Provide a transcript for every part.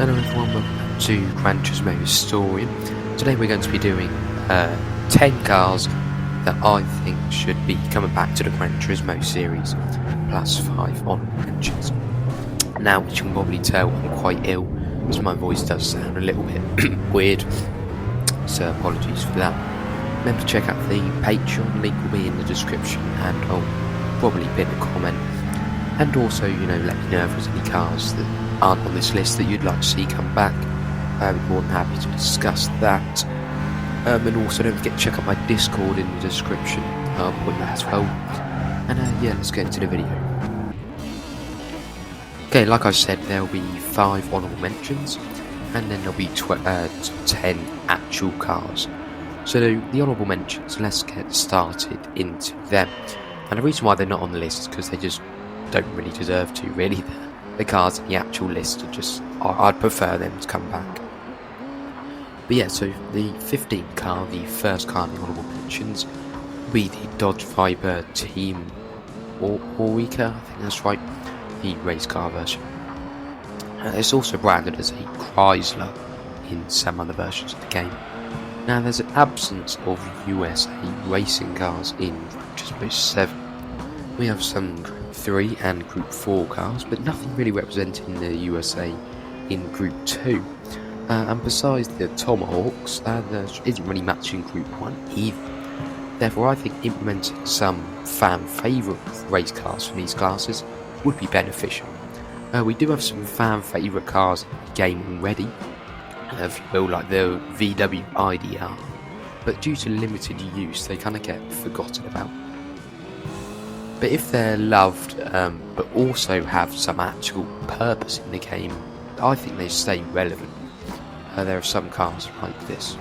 Hello everyone, welcome back to Gran Turismo Historian. Today we're going to be doing 10 cars that I think should be coming back to the Gran Turismo series, plus 5 honourable mentions. Now, as you can probably tell, I'm quite ill, so my voice does sound a little bit weird, so apologies for that. Remember to check out the Patreon, link will be in the description, and I'll probably pin a comment. And also, let me know if there's any cars that aren't on this list that you'd like to see come back. I'd be more than happy to discuss that. And also don't forget to check out my Discord in the description. I'll put that as well. And yeah, let's get into the video. Okay, like I said, there'll be 5 honourable mentions, and then there'll be 10 actual cars. So the honourable mentions, let's get started into them. And the reason why they're not on the list is because they just don't really deserve to, really. The cars in the actual list are just, I'd prefer them to come back. But yeah, so the 15th car, the first car in the honourable mentions, will be the Dodge Viper Team Oreca, I think that's right, the race car version. It's also branded as a Chrysler in some other versions of the game. Now there's an absence of USA racing cars in Group 7. We have some Group 3 and Group 4 cars, but nothing really representing the USA in Group 2. And besides the Tomahawks, there isn't really much in Group 1 either. Therefore, I think implementing some fan favourite race cars from these classes would be beneficial. We do have some fan favourite cars in the game already, if you will, like the VW IDR, but due to limited use, they kind of get forgotten about. But if they're loved, but also have some actual purpose in the game, I think they stay relevant. There are some cars like this.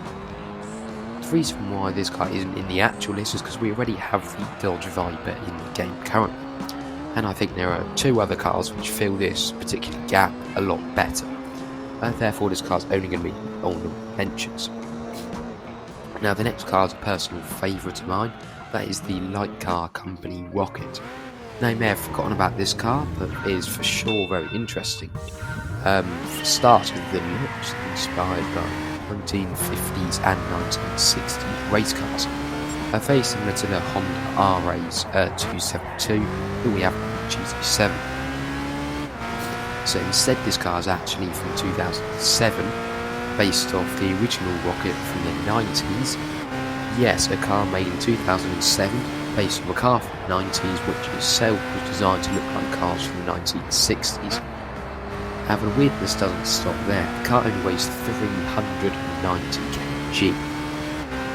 The reason why this car isn't in the actual list is because we already have the Dodge Viper in the game currently. And I think there are 2 other cars which fill this particular gap a lot better. Therefore this car's only going to be honourable mentions. Now the next car is a personal favourite of mine. That is the Light Car Company Rocket. Now you may have forgotten about this car, but it is for sure very interesting. For starters, the looks inspired by 1950s and 1960s race cars. Very similar to the Honda R-Race 272 that we have on the GT7. So instead this car is actually from 2007, based off the original Rocket from the 90s. Yes, a car made in 2007, based on a car from the 90s, which itself was designed to look like cars from the 1960s. However, the weirdness doesn't stop there. The car only weighs 390 kg.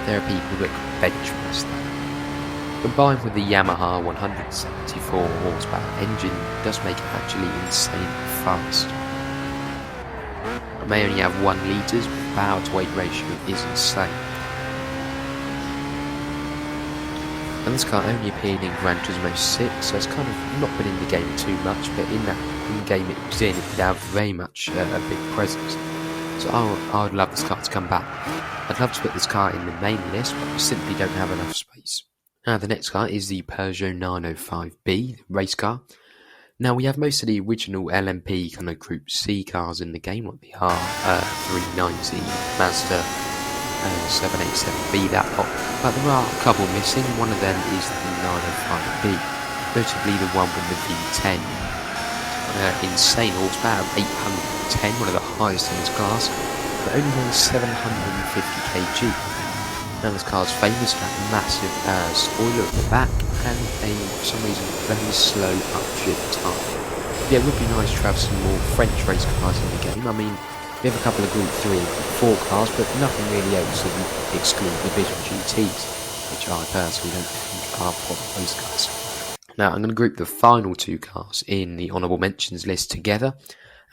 There are people that can bench press that. Combined with the Yamaha 174 horsepower engine, it does make it actually insanely fast. It may only have 1 litre, but the power to weight ratio is insane. And this car only appeared in Gran Turismo 6, so it's kind of not been in the game too much, but in that game it was in, it did have very much a big presence. So I would love this car to come back. I'd love to put this car in the main list, but we simply don't have enough space. Now the next car is the Peugeot 905B, the race car. Now we have most of the original LMP kind of Group C cars in the game, like the R390, Mazda 787B, that lot. But there are a couple missing. One of them is the 905B, notably the one with the V10. Insane horsepower of 810, one of the highest in its class, but only weighs 750 kg. Now this car is famous for that massive spoiler at the back and for some reason, very slow upshift time. Yeah, it would be nice to have some more French race cars in the game. I mean, we have a couple of Group 3 and Group 4 cars, but nothing really else that would exclude the Vision GTs, which I personally don't think are proper race cars. Now, I'm going to group the final 2 cars in the honourable mentions list together,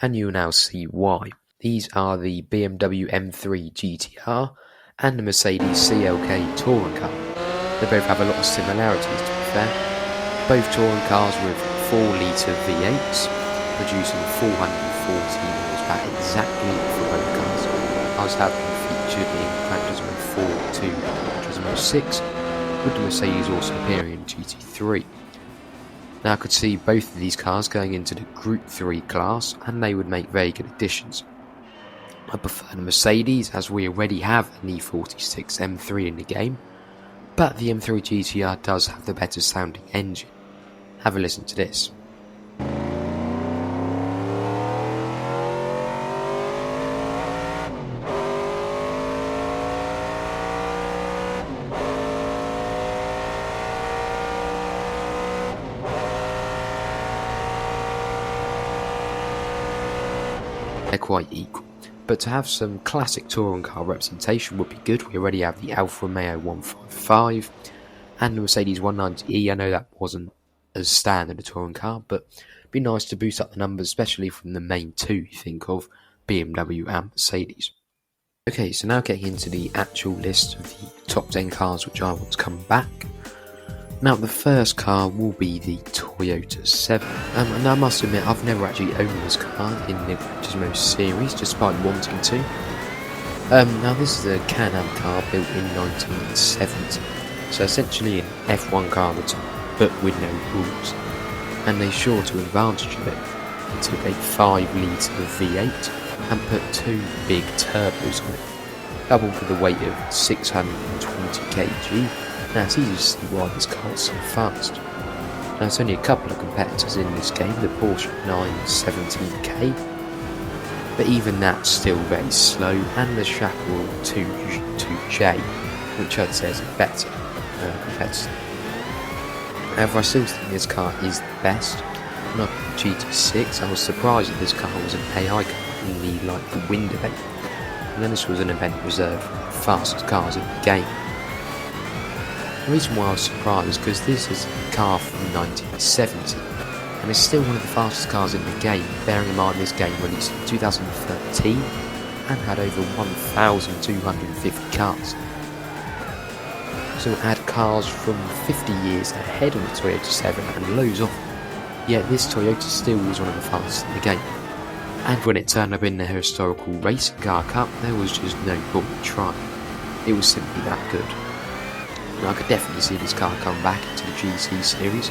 and you'll now see why. These are the BMW M3 GTR and the Mercedes CLK Touring car. They both have a lot of similarities, to be fair. Both touring cars with 4-litre V8s, producing 440 horsepower exactly for both cars. Cars have been featured in Gran Turismo 4 to Gran Turismo 6, with the Mercedes also appearing in GT3. Now I could see both of these cars going into the Group 3 class, and they would make very good additions. I prefer the Mercedes, as we already have an E46 M3 in the game, but the M3 GTR does have the better sounding engine. Have a listen to this. They're quite equal, but to have some classic touring car representation would be good. We already have the Alfa Romeo 155 and the Mercedes 190E. I know that wasn't as standard a touring car, but it'd be nice to boost up the numbers, especially from the main two you think of, BMW and Mercedes. Okay, so now getting into the actual list of the top 10 cars which I want to come back. Now, the first car will be the Toyota 7. And I must admit, I've never actually owned this car in the Gran Turismo series, despite wanting to. Now, this is a Can-Am car built in 1970. So essentially an F1 car at the time, but with no rules. And they sure to advantage of it. They took a 5-litre V8 and put 2 big turbos on it, double for the weight of 620 kg. Now it's easy to see why this car is so fast. Now there's only a couple of competitors in this game, the Porsche 917K, but even that's still very slow, and the Chaparral 22J, which I'd say is a better competitor. However, I still think this car is the best. Not the GT6, I was surprised that this car was an AI car in the wind event, and then this was an event reserved for the fastest cars in the game. The reason why I was surprised is because this is a car from 1970 and it's still one of the fastest cars in the game, bearing in mind this game released in 2013 and had over 1,250 cars. So it had cars from 50 years ahead of the Toyota 7 and loads of them, yet this Toyota still was one of the fastest in the game. And when it turned up in the historical racing car cup, there was just no point in trying. It was simply that good. I could definitely see this car come back into the GT series,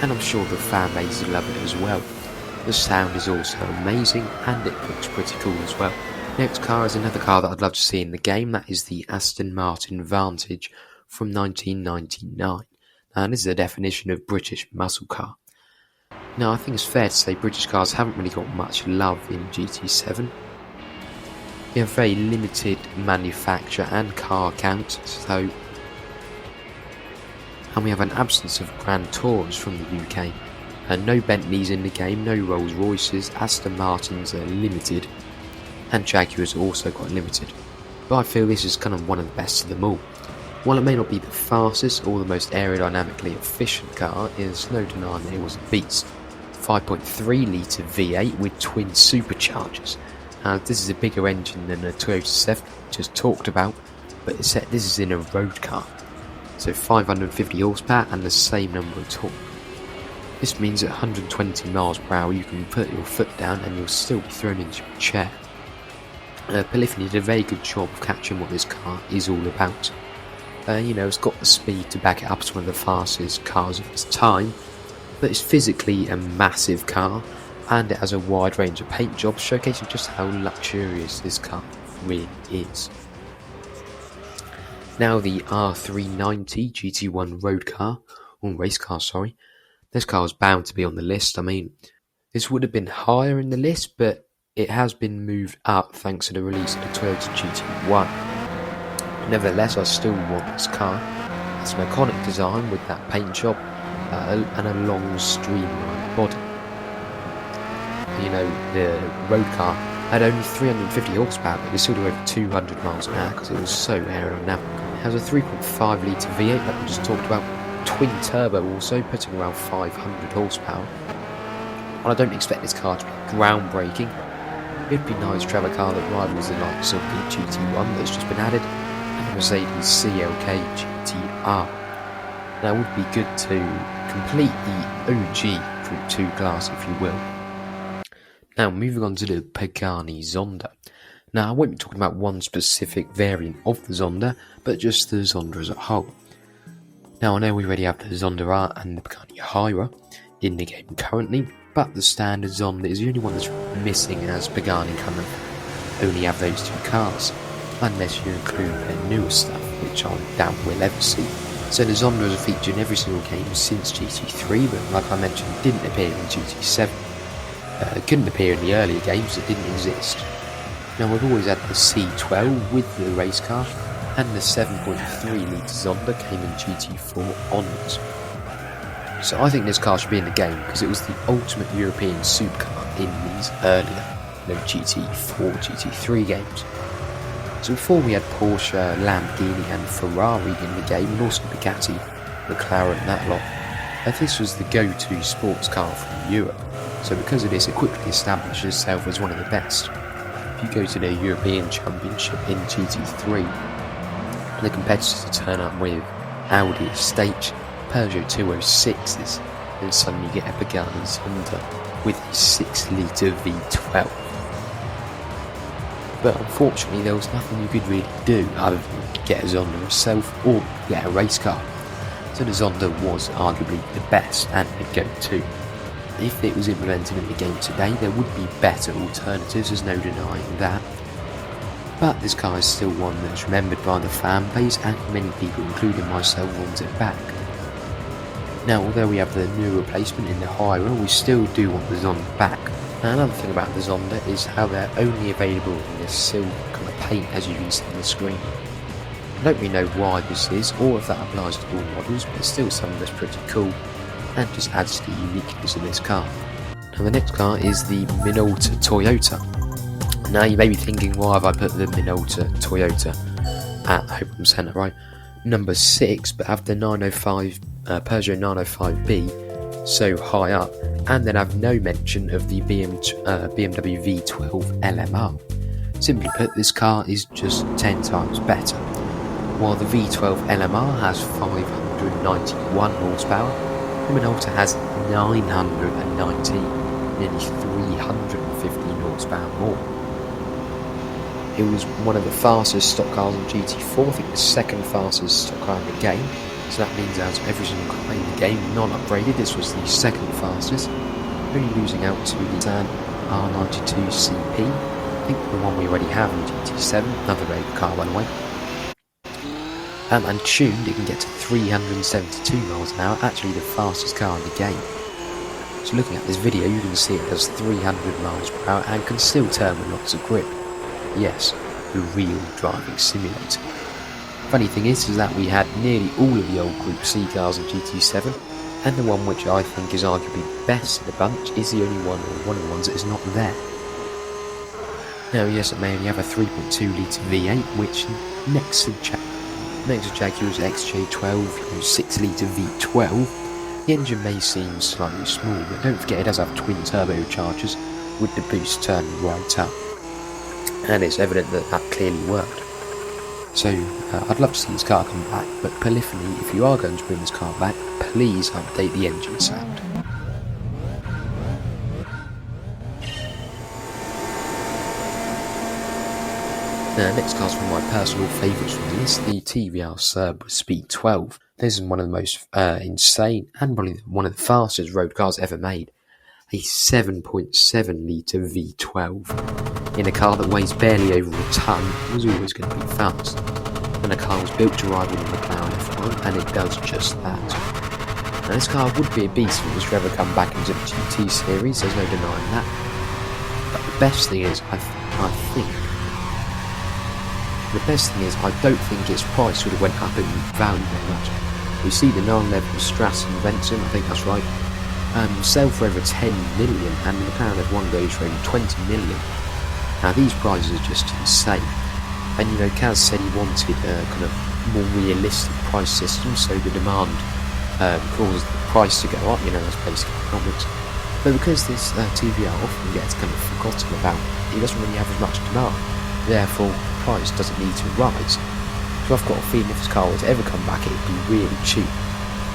and I'm sure the fan base will love it as well. The sound is also amazing, and it looks pretty cool as well. Next car is another car that I'd love to see in the game, that is the Aston Martin Vantage from 1999. Now this is a definition of British muscle car. Now I think it's fair to say British cars haven't really got much love in GT7. We have very limited manufacture and car count, and we have an absence of Grand Tours from the UK. No Bentleys in the game, no Rolls Royces, Aston Martins are limited, and Jaguars are also quite limited. But I feel this is kind of one of the best of them all. While it may not be the fastest or the most aerodynamically efficient car, there's no denying that it was a beast. 5.3 litre V8 with twin superchargers. This is a bigger engine than the Toyota 7 just talked about, but this is in a road car. So 550 horsepower and the same number of torque. This means at 120 miles per hour you can put your foot down and you'll still be thrown into a chair. Polyphony did a very good job of capturing what this car is all about. It's got the speed to back it up as one of the fastest cars of its time, but it's physically a massive car, and it has a wide range of paint jobs showcasing just how luxurious this car really is. Now the R390 GT1 road car, or race car, sorry. This car is bound to be on the list. I mean, this would have been higher in the list, but it has been moved up thanks to the release of the Toyota GT1. Nevertheless, I still want this car. It's an iconic design with that paint job and a long streamlined body. The road car had only 350 horsepower, but it still do over 200 miles an hour because it was so aerodynamic. It has a 3.5 litre V8 that we just talked about, twin turbo also, putting around 500 horsepower. While I don't expect this car to be groundbreaking, it'd be nice to have a car that rivals the likes of the GT1 that's just been added, and the Mercedes CLK GTR. Now it would be good to complete the OG Group 2 class, if you will. Now moving on to the Pagani Zonda. Now I won't be talking about one specific variant of the Zonda, but just the Zonda as a whole. Now I know we already have the Zonda R and the Pagani Hyra in the game currently, but the standard Zonda is the only one that's missing as Pagani kind of only have those two cars, unless you include their newer stuff, which I doubt we'll ever see. So the Zonda is a feature in every single game since GT3, but like I mentioned, didn't appear in GT7. It couldn't appear in the earlier games, it didn't exist. Now we've always had the C12 with the race car, and the 7.3 litre Zonda came in GT4 onwards. So I think this car should be in the game because it was the ultimate European supercar in these earlier GT4, GT3 games. So before we had Porsche, Lamborghini and Ferrari in the game, and also Bugatti, McLaren and that lot, this was the go-to sports car from Europe. So because of this, it quickly established itself as one of the best. If you go to the European Championship in GT3, the competitors turn up with Audi Estate, Peugeot 206s, and suddenly you get a Bugatti Zonda with a 6 litre V12. But unfortunately there was nothing you could really do other than get a Zonda itself or get a race car. So the Zonda was arguably the best and the go-to. If it was implemented in the game today, there would be better alternatives, there's no denying that. But this car is still one that's remembered by the fan base, and many people, including myself, want it back. Now, although we have the new replacement in the Hyra, we still do want the Zonda back. Now, another thing about the Zonda is how they're only available in this silver colour paint, as you can see on the screen. I don't really know why this is, or if that applies to all models, but it's still something that's pretty cool, and just adds to the uniqueness of this car. Now the next car is the Minolta Toyota. Now you may be thinking, why have I put the Minolta Toyota at, I hope I'm saying that right, number 6, but have the 905 Peugeot 905B so high up, and then have no mention of the BMW V12 LMR. Simply put, this car is just 10 times better. While the V12 LMR has 591 horsepower, the Minolta has 919, nearly 315 horsepower more. It was one of the fastest stock cars on GT4, I think the second fastest stock car in the game. So that means out of every single car in the game, non-upgraded, this was the second fastest, only losing out to the Nissan R92CP, I think the one we already have in GT7, another very good car by the way. And tuned, it can get to 372 miles an hour, actually the fastest car in the game. So looking at this video, you can see it does 300 miles per hour and can still turn with lots of grip. Yes, the real driving simulator. Funny thing is that we had nearly all of the old Group C cars in GT7, and the one which I think is arguably best in the bunch is the only one, or one of the ones that is not there. Now yes, it may only have a 3.2 litre V8, which next to Jaguar's XJ12 6 litre V12, the engine may seem slightly small, but don't forget it does have twin turbochargers with the boost turning right up, and it's evident that that clearly worked. So I'd love to see this car come back, but polyphony, if you are going to bring this car back, please update the engine sound. Next car's one of my personal favourites from the list, the TVR Cerberus Speed 12. This is one of the most insane and probably one of the fastest road cars ever made. A 7.7 litre V12 in a car that weighs barely over a tonne was always going to be fast. And the car was built to rival the McLaren F1, and it does just that. Now this car would be a beast if it was to ever come back into the GT series, there's no denying that. But the best thing is, I don't think its price would have went up in value very much. We see the 911 Straton Venton, I think that's right, sell for over 10 million, and the McLaren F1 goes for over 20 million. Now these prices are just insane. And you know, Kaz said he wanted a kind of more realistic price system, so the demand caused the price to go up, you know, that's basic economics. But because this TVR often gets kind of forgotten about, it doesn't really have as much demand, therefore the price doesn't need to rise. So I've got a feeling if this car were to ever come back, it would be really cheap.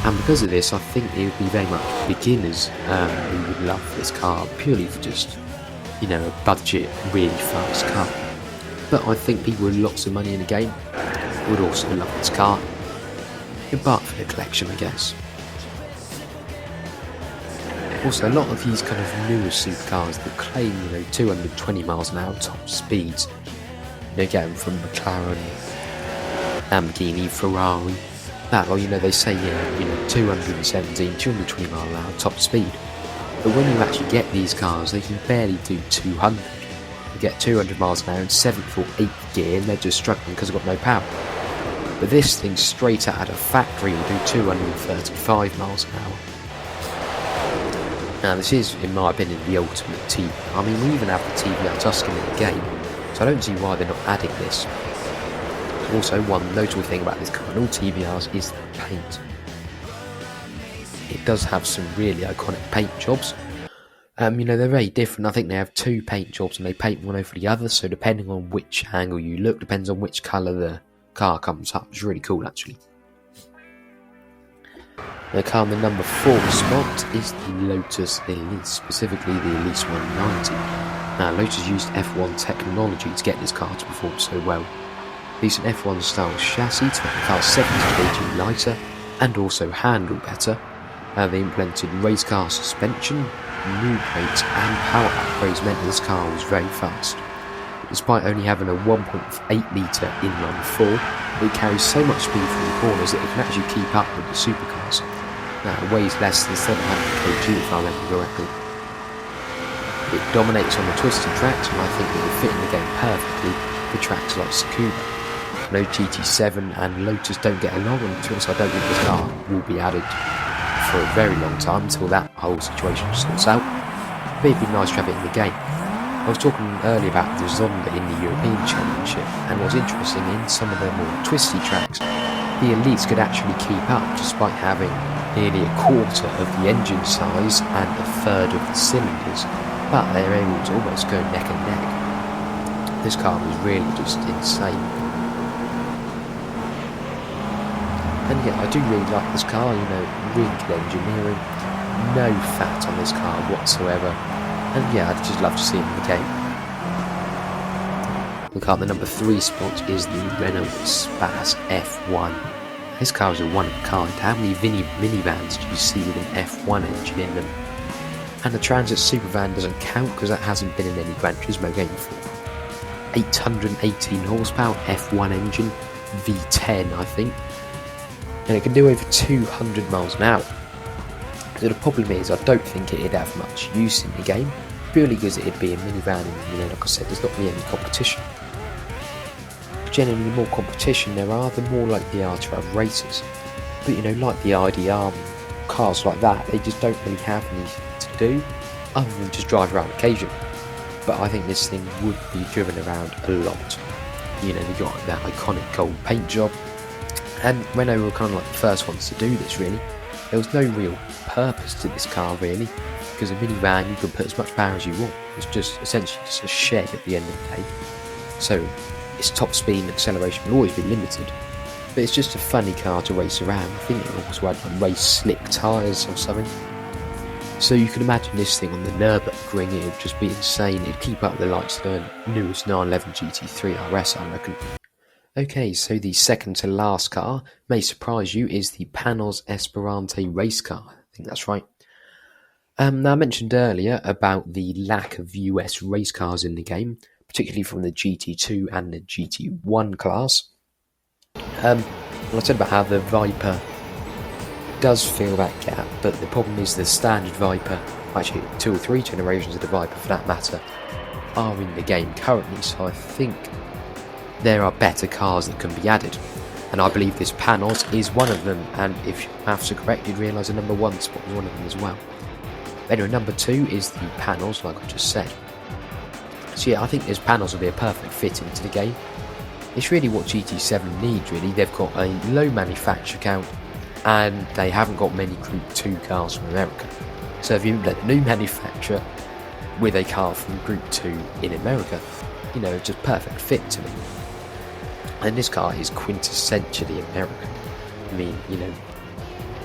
And because of this, I think it would be very much beginners who would love this car, purely for just, you know, a budget, really fast car. But I think people with lots of money in the game would also love this car, but for the collection, I guess. Also, a lot of these kind of newer supercars that claim, 220 miles an hour top speeds, get them from McLaren, Lamborghini, Ferrari, that, or they say, 217, 220 mile an hour top speed. But when you actually get these cars, they can barely do 200. You get 200 miles an hour in 7th or 8th gear, and they're just struggling because they've got no power. But this thing straight out of factory will do 235 miles an hour. Now this is, in my opinion, the ultimate TV. I mean, we even have the TVR Tuscan in the game, so I don't see why they're not adding this. Also, one notable thing about this car and all TVRs is the paint. It does have some really iconic paint jobs. They're very different. I think they have 2 paint jobs and they paint one over the other, so depending on which angle you look, depends on which colour the car comes up. It's really cool, actually. The car in the number 4 spot is the Lotus Elise, specifically the Elise 190. Now, Lotus used F1 technology to get this car to perform so well. They used an F1 style chassis to make the car 70 kg lighter and also handle better. They implemented race car suspension, new brakes and power upgrades meant this car was very fast. Despite only having a 1.8 litre inline 4, it carries so much speed from the corners that it can actually keep up with the supercars. Now, it weighs less than 700 kg if I remember correctly. It dominates on the twisted tracks, and I think it will fit in the game perfectly for tracks like Tsukuba. I know GT7 and Lotus don't get along, and to be honest, I don't think this car will be added for a very long time until that whole situation sorts out. But it'd be nice to have it in the game. I was talking earlier about the Zonda in the European Championship, and what's interesting, in some of the more twisty tracks, the Elites could actually keep up despite having nearly a quarter of the engine size and a third of the cylinders, but they're able to almost go neck and neck. This car was really just insane. And yeah, I do really like this car, really good engineering, no fat on this car whatsoever, and yeah, I'd just love to see it in the game. The car at the number 3 spot is the Renault Space F1. This car is a one of a kind. How many minivans do you see with an F1 engine in them? And the Transit Supervan doesn't count because that hasn't been in any Gran Turismo game before. 818 horsepower F1 engine, V10 I think. And it can do over 200 miles an hour. So the problem is I don't think it'd have much use in the game, purely because it'd be a minivan and like I said, there's not really any competition. Generally, the more competition there are, the more likely they are to have races. But like the IDR cars like that, they just don't really have anything to do other than just drive around occasionally. But I think this thing would be driven around a lot. They got that iconic gold paint job, and Renault were kind of like the first ones to do this really. There was no real purpose to this car really, because a minivan you can put as much power as you want. It's just essentially just a shed at the end of the day. So its top speed and acceleration will always be limited, but it's just a funny car to race around. I think it also had like race slick tyres or something. So you can imagine this thing on the Nürburgring, it would just be insane. It'd keep up the likes of the newest 911 GT3 RS, I reckon. Okay, so the second to last car, may surprise you, is the Panos Esperante race car. I think that's right. Now I mentioned earlier about the lack of US race cars in the game, particularly from the GT2 and the GT1 class. I said about how the Viper does fill that gap, but the problem is the standard Viper, actually 2 or 3 generations of the Viper for that matter, are in the game currently, so I think there are better cars that can be added, and I believe this Panos is one of them, and if maths are correct you'd realise the number 1 spot is one of them as well. Anyway, number 2 is the Panos, like I just said. So yeah, I think this Panos will be a perfect fit into the game. It's really what GT7 needs really. They've got a low manufacture count and they haven't got many Group 2 cars from America. So if you implement a new manufacturer with a car from Group 2 in America, it's just perfect fit to me. And this car is quintessentially American. I mean,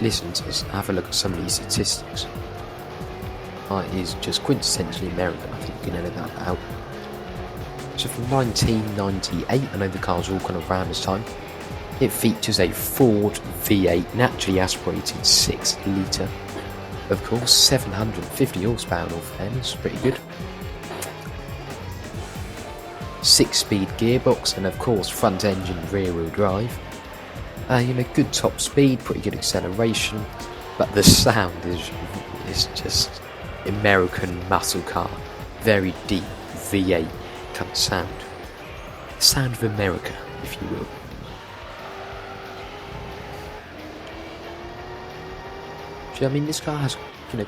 listen to us, have a look at some of these statistics. It is just quintessentially American, I think you can edit that out. So from 1998, I know the cars are all kind of around this time, it features a Ford V8 naturally aspirated 6 litre of course, 750 horsepower in all fairness, pretty good. 6-speed gearbox, and of course front engine rear wheel drive. Good top speed, pretty good acceleration, but the sound is just American muscle car, very deep V8 kind of sound. The sound of America, if you will. This car has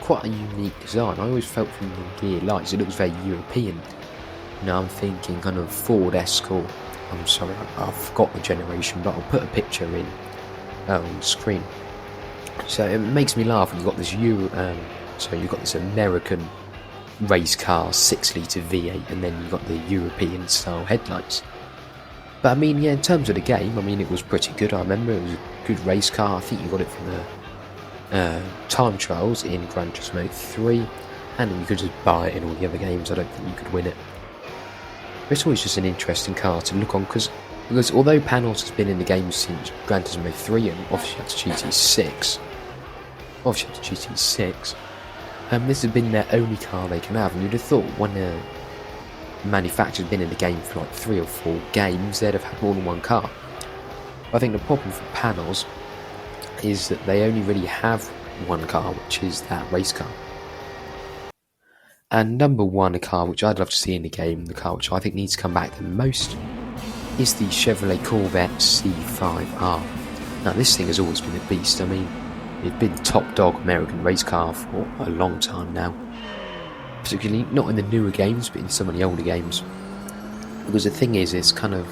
quite a unique design. I always felt from the gear lights it looks very European. I'm thinking kind of Ford Escort. I'm sorry, I forgot the generation, but I'll put a picture in on the screen. So it makes me laugh when you've got this you've got this American race car 6-litre V8, and then you've got the European style headlights. But in terms of the game, it was pretty good. I remember it was a good race car. I think you got it from the time trials in Gran Turismo 3, and then you could just buy it in all the other games. I don't think you could win it. It's always just an interesting car to look on, because although Panos has been in the game since Gran Turismo 3 and obviously up to GT6, this has been their only car they can have, and you'd have thought when a manufacturer's been in the game for like 3 or 4 games, they'd have had more than one car. I think the problem for Panos is that they only really have one car, which is that race car. And number one, a car which I'd love to see in the game, the car which I think needs to come back the most, is the Chevrolet Corvette C5R. Now this thing has always been a beast. It's been the top dog American race car for a long time now. Particularly not in the newer games, but in some of the older games. Because the thing is, it's kind of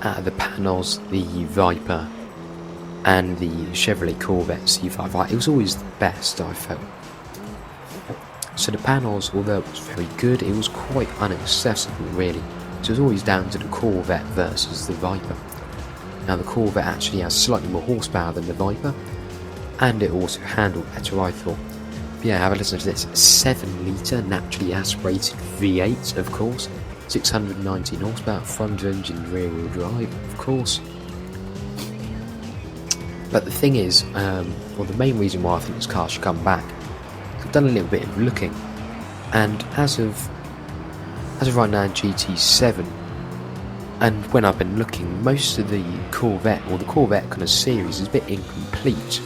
out of the Panos, the Viper, and the Chevrolet Corvette C5R, it was always the best, I felt. So the Panos, although it was very good, it was quite inaccessible really. So it was always down to the Corvette versus the Viper. Now the Corvette actually has slightly more horsepower than the Viper, and it also handled better, I thought. But yeah, have a listen to this. 7-litre naturally aspirated V8, of course. 619 horsepower, front engine rear wheel drive, of course. But the thing is, the main reason why I think this car should come back, I've done a little bit of looking, and as of right now, GT7, and when I've been looking, most of the Corvette, or the Corvette kind of series, is a bit incomplete.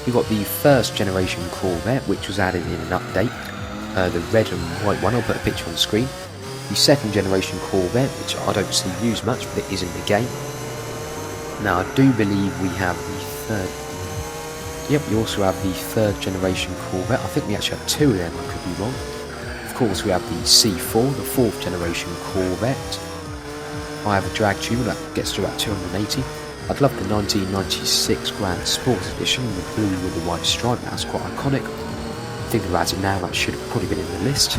You've got the first generation Corvette, which was added in an update, the red and white one. I'll put a picture on the screen. The second generation Corvette, which I don't see used much, but it is in the game. Now I do believe we have the third. Yep, we also have the third generation Corvette. I think we actually have 2 of them, I could be wrong. Of course, we have the C4, the 4th generation Corvette. I have a drag tuner that gets to about 280. I'd love the 1996 Grand Sport Edition, the blue with the white stripe. That's quite iconic. Thinking about it now, that should have probably been in the list.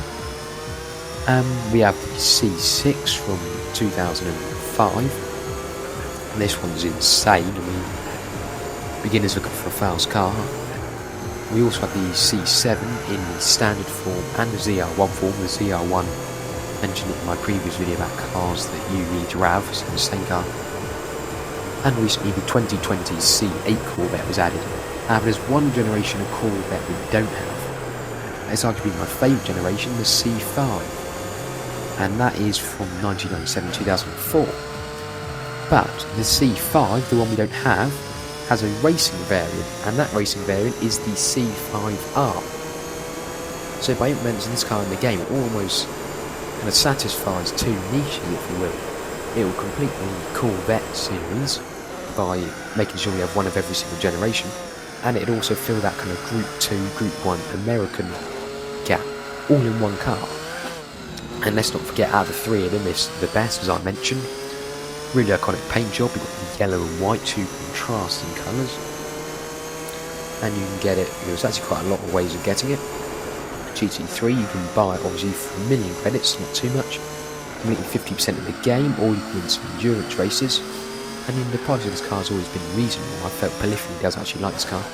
We have the C6 from 2005. And this one's insane. Beginners looking for a fast car. We also have the C7 in the standard form and the ZR1 form. The ZR1 mentioned it in my previous video about cars that you need to have, so the same car. And recently the 2020 C8 Corvette was added. However, there's one generation of Corvette we don't have. It's arguably my favourite generation, the C5. And that is from 1997-2004. But the C5, the one we don't have, has a racing variant, and that racing variant is the C5R. So by implementing this car in the game, it almost kind of satisfies 2 niches, if you will. It will complete the Corvette series by making sure we have one of every single generation, and it'd also fill that kind of Group 2, Group 1 American gap, all in one car. And let's not forget, out of the 3 of them, it's the best, as I mentioned. Really iconic paint job. You've got the yellow and white, 2 contrasting colours, and you can get it. There's actually quite a lot of ways of getting it. GT3, you can buy it obviously for 1 million credits, not too much, completing 50% of the game, or you can win some endurance races. And the price of this car has always been reasonable. I felt Polyphony does actually like this car,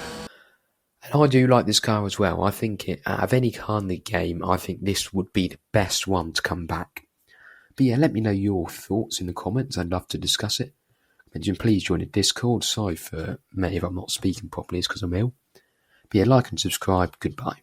and I do like this car as well. I think out of any car in the game, I think this would be the best one to come back. But yeah, let me know your thoughts in the comments. I'd love to discuss it. And please join the Discord. Sorry for me if I'm not speaking properly, it's because I'm ill. But yeah, like and subscribe. Goodbye.